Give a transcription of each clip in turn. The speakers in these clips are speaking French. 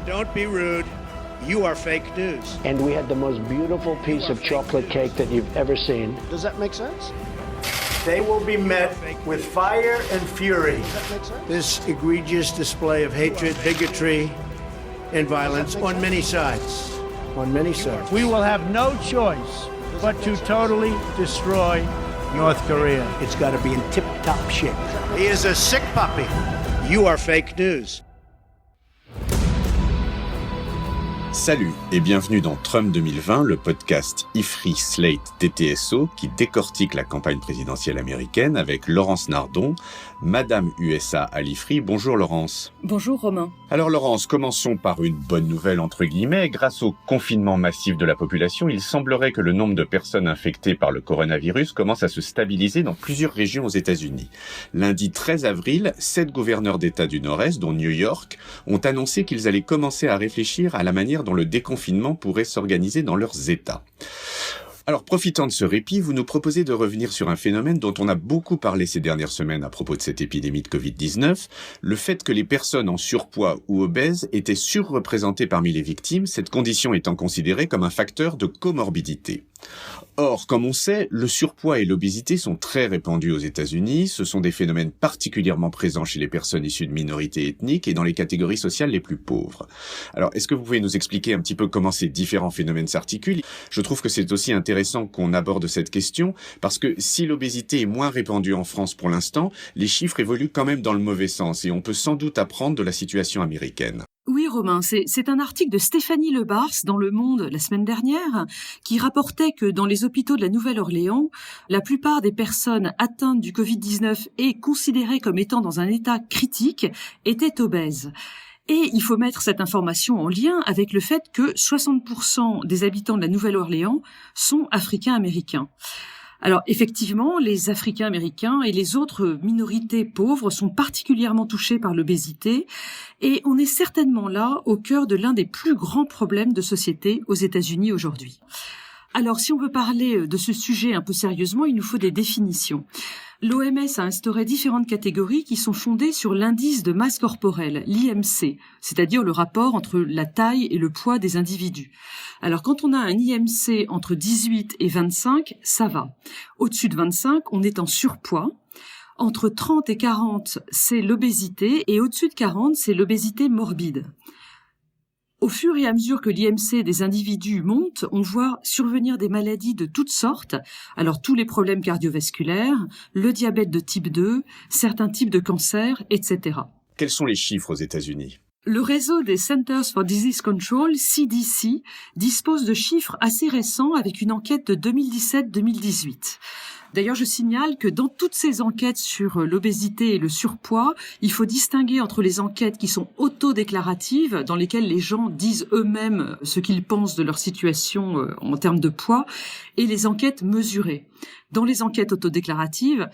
Don't be rude. You are fake news. And we had the most beautiful piece of chocolate cake that you've ever seen. Does that make sense? They will be met with fire and fury. Does that make sense? This egregious display of hatred, bigotry, and violence on many sides. On many sides. We will have no choice but to totally destroy North Korea. It's got to be in tip-top shape. He is a sick puppy. You are fake news. Salut et bienvenue dans Trump 2020, le podcast IFRI Slate TTSO qui décortique la campagne présidentielle américaine avec Laurence Nardon, Madame USA à l'IFRI. Bonjour Laurence. Bonjour Romain. Alors Laurence, commençons par une bonne nouvelle entre guillemets. Grâce au confinement massif de la population, il semblerait que le nombre de personnes infectées par le coronavirus commence à se stabiliser dans plusieurs régions aux États-Unis. Lundi 13 avril, 7 gouverneurs d'État du Nord-Est, dont New York, ont annoncé qu'ils allaient commencer à réfléchir à la manière dont le déconfinement pourrait s'organiser dans leurs États. Alors, profitant de ce répit, vous nous proposez de revenir sur un phénomène dont on a beaucoup parlé ces dernières semaines à propos de cette épidémie de Covid-19, le fait que les personnes en surpoids ou obèses étaient surreprésentées parmi les victimes, cette condition étant considérée comme un facteur de comorbidité. Or, comme on sait, le surpoids et l'obésité sont très répandus aux États-Unis. Ce sont des phénomènes particulièrement présents chez les personnes issues de minorités ethniques et dans les catégories sociales les plus pauvres. Alors, est-ce que vous pouvez nous expliquer un petit peu comment ces différents phénomènes s'articulent ? Je trouve que c'est aussi intéressant qu'on aborde cette question parce que si l'obésité est moins répandue en France pour l'instant, les chiffres évoluent quand même dans le mauvais sens et on peut sans doute apprendre de la situation américaine. Oui Romain, c'est un article de Stéphanie Lebars dans Le Monde la semaine dernière qui rapportait que dans les hôpitaux de la Nouvelle-Orléans, la plupart des personnes atteintes du Covid-19 et considérées comme étant dans un état critique étaient obèses. Et il faut mettre cette information en lien avec le fait que 60% des habitants de la Nouvelle-Orléans sont africains-américains. Alors effectivement, les Africains-Américains et les autres minorités pauvres sont particulièrement touchés par l'obésité et on est certainement là au cœur de l'un des plus grands problèmes de société aux États-Unis aujourd'hui. Alors si on veut parler de ce sujet un peu sérieusement, il nous faut des définitions. L'OMS a instauré différentes catégories qui sont fondées sur l'indice de masse corporelle, l'IMC, c'est-à-dire le rapport entre la taille et le poids des individus. Alors quand on a un IMC entre 18 et 25, ça va. Au-dessus de 25, on est en surpoids. Entre 30 et 40, c'est l'obésité et au-dessus de 40, c'est l'obésité morbide. Au fur et à mesure que l'IMC des individus monte, on voit survenir des maladies de toutes sortes. Alors tous les problèmes cardiovasculaires, le diabète de type 2, certains types de cancers, etc. Quels sont les chiffres aux États-Unis ? Le réseau des Centers for Disease Control, CDC, dispose de chiffres assez récents avec une enquête de 2017-2018. D'ailleurs, je signale que dans toutes ces enquêtes sur l'obésité et le surpoids, il faut distinguer entre les enquêtes qui sont autodéclaratives, dans lesquelles les gens disent eux-mêmes ce qu'ils pensent de leur situation en termes de poids, et les enquêtes mesurées. Dans les enquêtes autodéclaratives,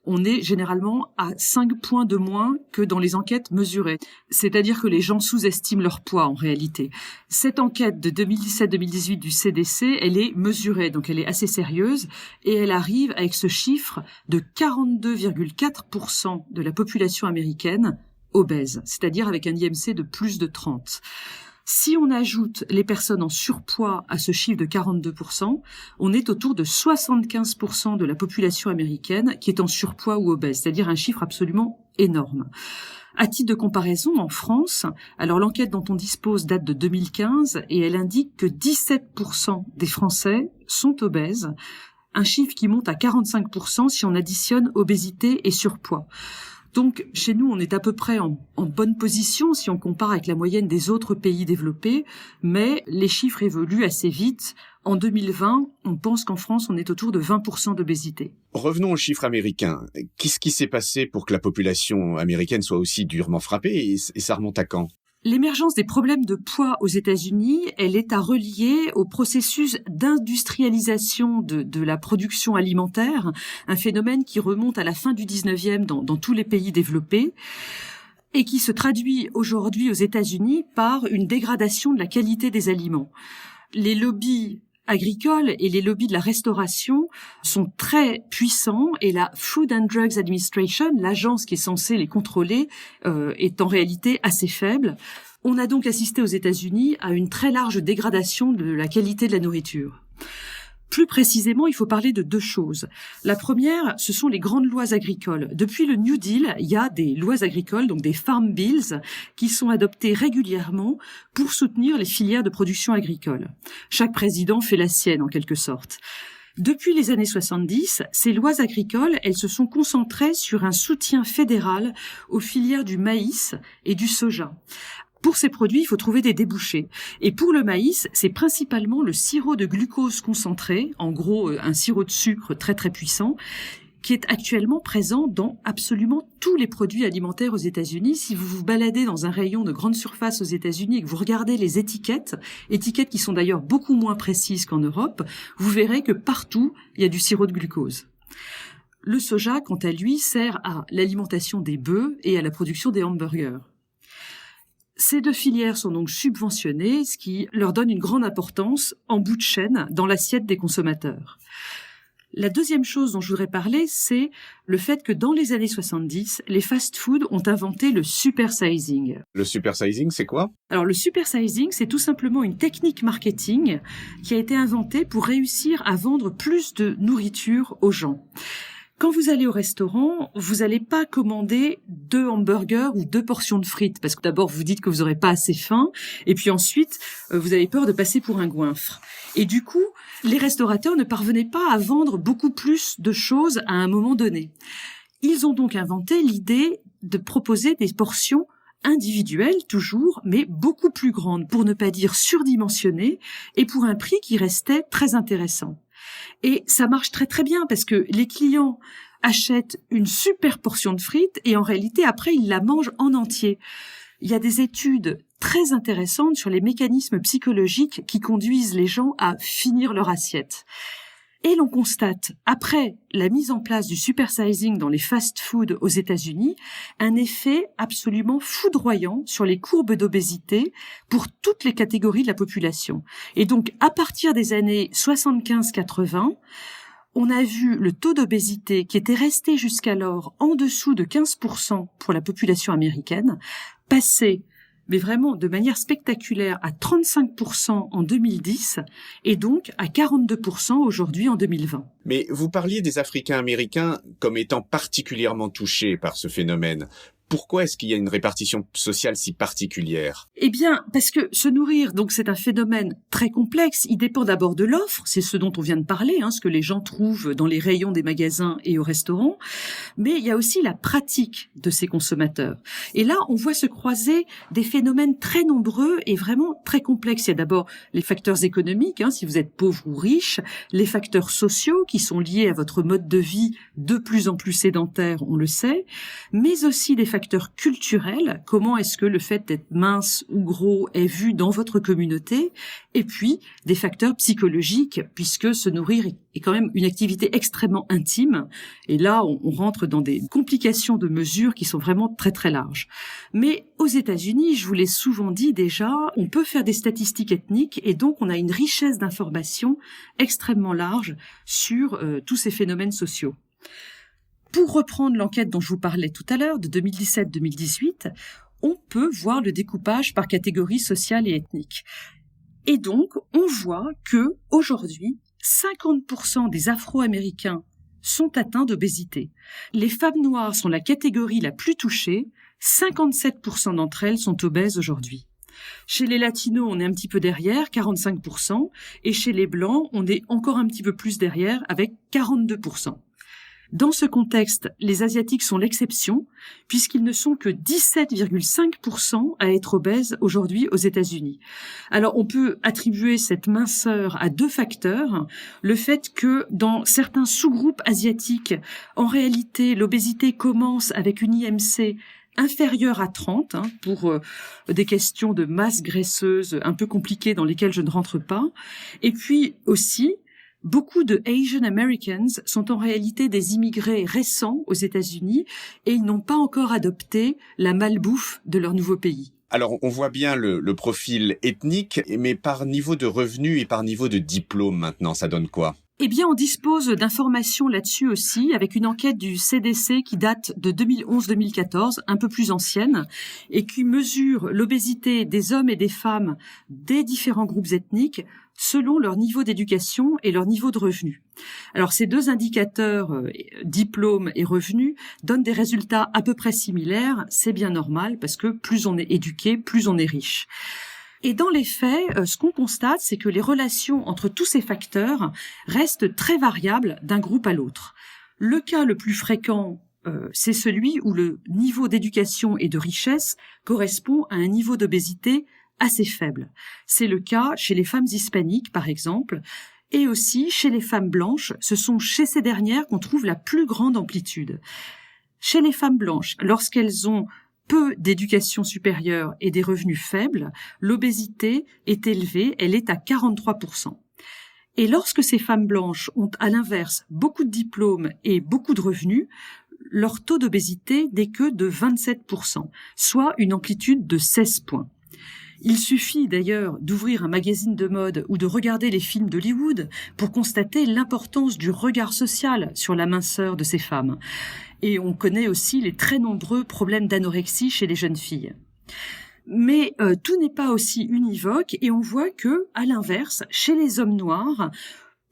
on est généralement à 5 points de moins que dans les enquêtes mesurées. C'est-à-dire que les gens sous-estiment leur poids en réalité. Cette enquête de 2017-2018 du CDC, elle est mesurée, donc elle est assez sérieuse, et elle arrive avec ce chiffre de 42,4% de la population américaine obèse, c'est-à-dire avec un IMC de plus de 30. Si on ajoute les personnes en surpoids à ce chiffre de 42%, on est autour de 75% de la population américaine qui est en surpoids ou obèse, c'est-à-dire un chiffre absolument énorme. À titre de comparaison, en France, alors l'enquête dont on dispose date de 2015 et elle indique que 17% des Français sont obèses, un chiffre qui monte à 45% si on additionne obésité et surpoids. Donc, chez nous, on est à peu près en bonne position si on compare avec la moyenne des autres pays développés, mais les chiffres évoluent assez vite. En 2020, on pense qu'en France, on est autour de 20% d'obésité. Revenons aux chiffres américains. Qu'est-ce qui s'est passé pour que la population américaine soit aussi durement frappée et ça remonte à quand ? L'émergence des problèmes de poids aux États-Unis, elle est à relier au processus d'industrialisation de la production alimentaire, un phénomène qui remonte à la fin du 19e dans tous les pays développés et qui se traduit aujourd'hui aux États-Unis par une dégradation de la qualité des aliments. Les lobbies agricoles et les lobbies de la restauration sont très puissants et la Food and Drugs Administration, l'agence qui est censée les contrôler, est en réalité assez faible. On a donc assisté aux États-Unis à une très large dégradation de la qualité de la nourriture. Plus précisément, il faut parler de deux choses. La première, ce sont les grandes lois agricoles. Depuis le New Deal, il y a des lois agricoles, donc des Farm Bills, qui sont adoptées régulièrement pour soutenir les filières de production agricole. Chaque président fait la sienne, en quelque sorte. Depuis les années 70, ces lois agricoles, elles se sont concentrées sur un soutien fédéral aux filières du maïs et du soja. Pour ces produits, il faut trouver des débouchés. Et pour le maïs, c'est principalement le sirop de glucose concentré, en gros un sirop de sucre très très puissant, qui est actuellement présent dans absolument tous les produits alimentaires aux États-Unis. Si vous vous baladez dans un rayon de grande surface aux États-Unis et que vous regardez les étiquettes qui sont d'ailleurs beaucoup moins précises qu'en Europe, vous verrez que partout, il y a du sirop de glucose. Le soja, quant à lui, sert à l'alimentation des bœufs et à la production des hamburgers. Ces deux filières sont donc subventionnées, ce qui leur donne une grande importance en bout de chaîne dans l'assiette des consommateurs. La deuxième chose dont je voudrais parler, c'est le fait que dans les années 70, les fast-foods ont inventé le supersizing. Le supersizing, c'est quoi? Alors le supersizing, c'est tout simplement une technique marketing qui a été inventée pour réussir à vendre plus de nourriture aux gens. Quand vous allez au restaurant, vous n'allez pas commander 2 hamburgers ou 2 portions de frites, parce que d'abord vous dites que vous n'aurez pas assez faim, et puis ensuite vous avez peur de passer pour un goinfre. Et du coup, les restaurateurs ne parvenaient pas à vendre beaucoup plus de choses à un moment donné. Ils ont donc inventé l'idée de proposer des portions individuelles toujours, mais beaucoup plus grandes, pour ne pas dire surdimensionnées, et pour un prix qui restait très intéressant. Et ça marche très très bien parce que les clients achètent une super portion de frites et en réalité après ils la mangent en entier. Il y a des études très intéressantes sur les mécanismes psychologiques qui conduisent les gens à finir leur assiette. Et l'on constate, après la mise en place du supersizing dans les fast-foods aux États-Unis, un effet absolument foudroyant sur les courbes d'obésité pour toutes les catégories de la population. Et donc, à partir des années 75-80, on a vu le taux d'obésité qui était resté jusqu'alors en dessous de 15% pour la population américaine, passer mais vraiment de manière spectaculaire à 35% en 2010 et donc à 42% aujourd'hui en 2020. Mais vous parliez des Africains-Américains comme étant particulièrement touchés par ce phénomène. Pourquoi est-ce qu'il y a une répartition sociale si particulière? Eh bien, parce que se nourrir, donc c'est un phénomène très complexe. Il dépend d'abord de l'offre, c'est ce dont on vient de parler, ce que les gens trouvent dans les rayons des magasins et au restaurant. Mais il y a aussi la pratique de ces consommateurs. Et là, on voit se croiser des phénomènes très nombreux et vraiment très complexes. Il y a d'abord les facteurs économiques, si vous êtes pauvre ou riche, les facteurs sociaux qui sont liés à votre mode de vie de plus en plus sédentaire, on le sait, mais aussi des facteurs culturels, comment est-ce que le fait d'être mince ou gros est vu dans votre communauté, et puis des facteurs psychologiques, puisque se nourrir est quand même une activité extrêmement intime, et là on rentre dans des complications de mesures qui sont vraiment très très larges. Mais aux États-Unis, je vous l'ai souvent dit déjà, on peut faire des statistiques ethniques, et donc on a une richesse d'informations extrêmement large sur tous ces phénomènes sociaux. Pour reprendre l'enquête dont je vous parlais tout à l'heure, de 2017-2018, on peut voir le découpage par catégorie sociale et ethnique. Et donc, on voit que aujourd'hui, 50% des Afro-Américains sont atteints d'obésité. Les femmes noires sont la catégorie la plus touchée, 57% d'entre elles sont obèses aujourd'hui. Chez les Latinos, on est un petit peu derrière, 45%, et chez les Blancs, on est encore un petit peu plus derrière, avec 42%. Dans ce contexte, les Asiatiques sont l'exception, puisqu'ils ne sont que 17,5% à être obèses aujourd'hui aux États-Unis. Alors, on peut attribuer cette minceur à 2 facteurs. Le fait que dans certains sous-groupes asiatiques, en réalité, l'obésité commence avec une IMC inférieure à 30, pour des questions de masse graisseuse un peu compliquées dans lesquelles je ne rentre pas. Et puis aussi, beaucoup de Asian Americans sont en réalité des immigrés récents aux États-Unis et ils n'ont pas encore adopté la malbouffe de leur nouveau pays. Alors, on voit bien le profil ethnique, mais par niveau de revenus et par niveau de diplôme maintenant, ça donne quoi? Eh bien, on dispose d'informations là-dessus aussi, avec une enquête du CDC qui date de 2011-2014, un peu plus ancienne, et qui mesure l'obésité des hommes et des femmes des différents groupes ethniques selon leur niveau d'éducation et leur niveau de revenu. Alors, ces deux indicateurs, diplôme et revenu, donnent des résultats à peu près similaires. C'est bien normal, parce que plus on est éduqué, plus on est riche. Et dans les faits, ce qu'on constate, c'est que les relations entre tous ces facteurs restent très variables d'un groupe à l'autre. Le cas le plus fréquent, c'est celui où le niveau d'éducation et de richesse correspond à un niveau d'obésité assez faible. C'est le cas chez les femmes hispaniques, par exemple, et aussi chez les femmes blanches. Ce sont chez ces dernières qu'on trouve la plus grande amplitude. Chez les femmes blanches, lorsqu'elles ont peu d'éducation supérieure et des revenus faibles, l'obésité est élevée, elle est à 43%. Et lorsque ces femmes blanches ont à l'inverse beaucoup de diplômes et beaucoup de revenus, leur taux d'obésité n'est que de 27%, soit une amplitude de 16 points. Il suffit d'ailleurs d'ouvrir un magazine de mode ou de regarder les films d'Hollywood pour constater l'importance du regard social sur la minceur de ces femmes. Et on connaît aussi les très nombreux problèmes d'anorexie chez les jeunes filles. Mais tout n'est pas aussi univoque et on voit que, à l'inverse, chez les hommes noirs,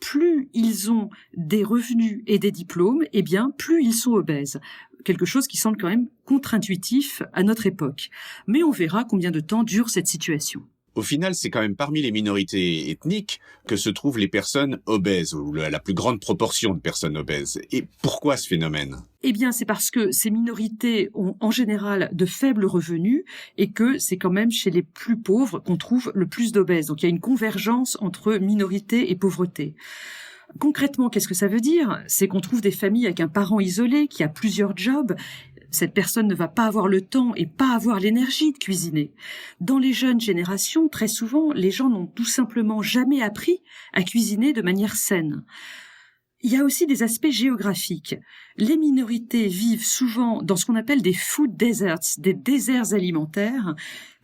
plus ils ont des revenus et des diplômes, eh bien, plus ils sont obèses. Quelque chose qui semble quand même contre-intuitif à notre époque. Mais on verra combien de temps dure cette situation. Au final, c'est quand même parmi les minorités ethniques que se trouvent les personnes obèses, ou la plus grande proportion de personnes obèses. Et pourquoi ce phénomène ? Eh bien, c'est parce que ces minorités ont en général de faibles revenus et que c'est quand même chez les plus pauvres qu'on trouve le plus d'obèses. Donc il y a une convergence entre minorité et pauvreté. Concrètement, qu'est-ce que ça veut dire ? C'est qu'on trouve des familles avec un parent isolé qui a plusieurs jobs. Cette personne ne va pas avoir le temps et pas avoir l'énergie de cuisiner. Dans les jeunes générations, très souvent, les gens n'ont tout simplement jamais appris à cuisiner de manière saine. Il y a aussi des aspects géographiques. Les minorités vivent souvent dans ce qu'on appelle des food deserts, des déserts alimentaires,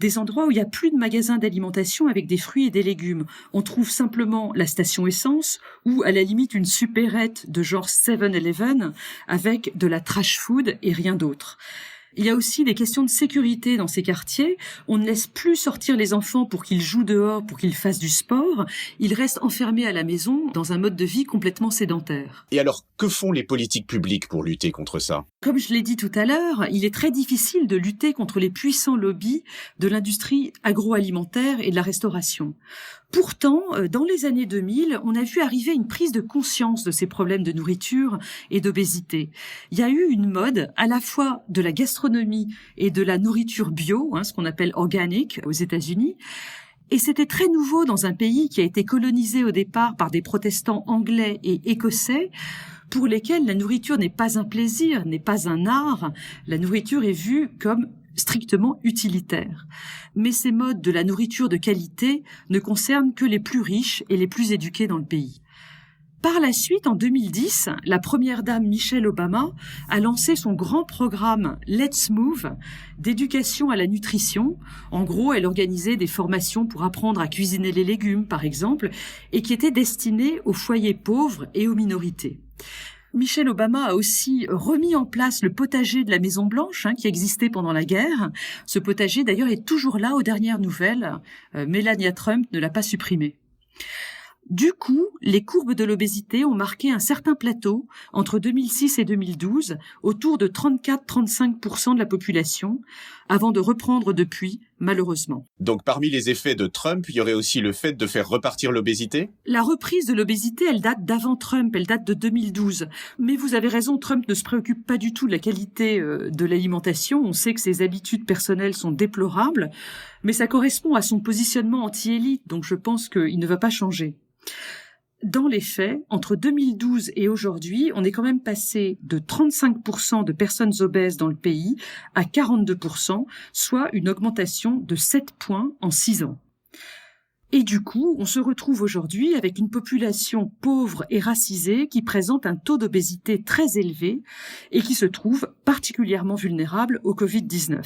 des endroits où il n'y a plus de magasins d'alimentation avec des fruits et des légumes. On trouve simplement la station essence ou à la limite une supérette de genre 7-Eleven avec de la trash food et rien d'autre. Il y a aussi des questions de sécurité dans ces quartiers. On ne laisse plus sortir les enfants pour qu'ils jouent dehors, pour qu'ils fassent du sport. Ils restent enfermés à la maison dans un mode de vie complètement sédentaire. Et alors, que font les politiques publiques pour lutter contre ça ? Comme je l'ai dit tout à l'heure, il est très difficile de lutter contre les puissants lobbies de l'industrie agroalimentaire et de la restauration. Pourtant, dans les années 2000, on a vu arriver une prise de conscience de ces problèmes de nourriture et d'obésité. Il y a eu une mode à la fois de la gastronomie et de la nourriture bio, ce qu'on appelle organique aux États-Unis. Et c'était très nouveau dans un pays qui a été colonisé au départ par des protestants anglais et écossais, pour lesquels la nourriture n'est pas un plaisir, n'est pas un art. La nourriture est vue comme strictement utilitaire. Mais ces modes de la nourriture de qualité ne concernent que les plus riches et les plus éduqués dans le pays. Par la suite, en 2010, la première dame Michelle Obama a lancé son grand programme Let's Move d'éducation à la nutrition. En gros, elle organisait des formations pour apprendre à cuisiner les légumes, par exemple, et qui étaient destinées aux foyers pauvres et aux minorités. Michelle Obama a aussi remis en place le potager de la Maison-Blanche, qui existait pendant la guerre. Ce potager, d'ailleurs, est toujours là aux dernières nouvelles. Melania Trump ne l'a pas supprimé. Du coup, les courbes de l'obésité ont marqué un certain plateau entre 2006 et 2012, autour de 34-35% de la population, avant de reprendre depuis, malheureusement. Donc parmi les effets de Trump, il y aurait aussi le fait de faire repartir l'obésité ? La reprise de l'obésité, elle date d'avant Trump, elle date de 2012. Mais vous avez raison, Trump ne se préoccupe pas du tout de la qualité de l'alimentation. On sait que ses habitudes personnelles sont déplorables, mais ça correspond à son positionnement anti-élite, donc je pense qu'il ne va pas changer. Dans les faits, entre 2012 et aujourd'hui, on est quand même passé de 35% de personnes obèses dans le pays à 42%, soit une augmentation de 7 points en 6 ans. Et du coup, on se retrouve aujourd'hui avec une population pauvre et racisée qui présente un taux d'obésité très élevé et qui se trouve particulièrement vulnérable au Covid-19.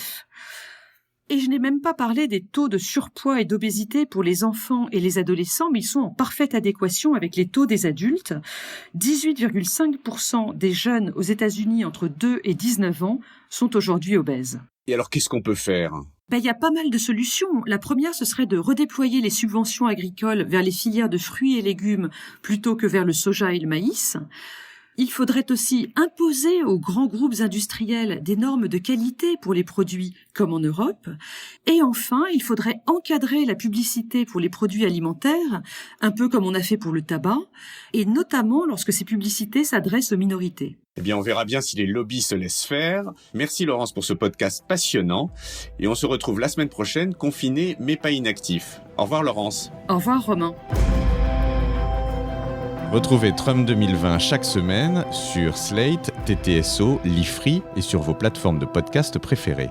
Et je n'ai même pas parlé des taux de surpoids et d'obésité pour les enfants et les adolescents, mais ils sont en parfaite adéquation avec les taux des adultes. 18,5% des jeunes aux États-Unis entre 2 et 19 ans sont aujourd'hui obèses. Et alors, qu'est-ce qu'on peut faire ? Il y a pas mal de solutions. La première, ce serait de redéployer les subventions agricoles vers les filières de fruits et légumes plutôt que vers le soja et le maïs. Il faudrait aussi imposer aux grands groupes industriels des normes de qualité pour les produits, comme en Europe. Et enfin, il faudrait encadrer la publicité pour les produits alimentaires, un peu comme on a fait pour le tabac, et notamment lorsque ces publicités s'adressent aux minorités. Eh bien, on verra bien si les lobbies se laissent faire. Merci Laurence pour ce podcast passionnant. Et on se retrouve la semaine prochaine, confinés mais pas inactifs. Au revoir Laurence. Au revoir Romain. Retrouvez Trump 2020 chaque semaine sur Slate, TTSO, Lifree et sur vos plateformes de podcast préférées.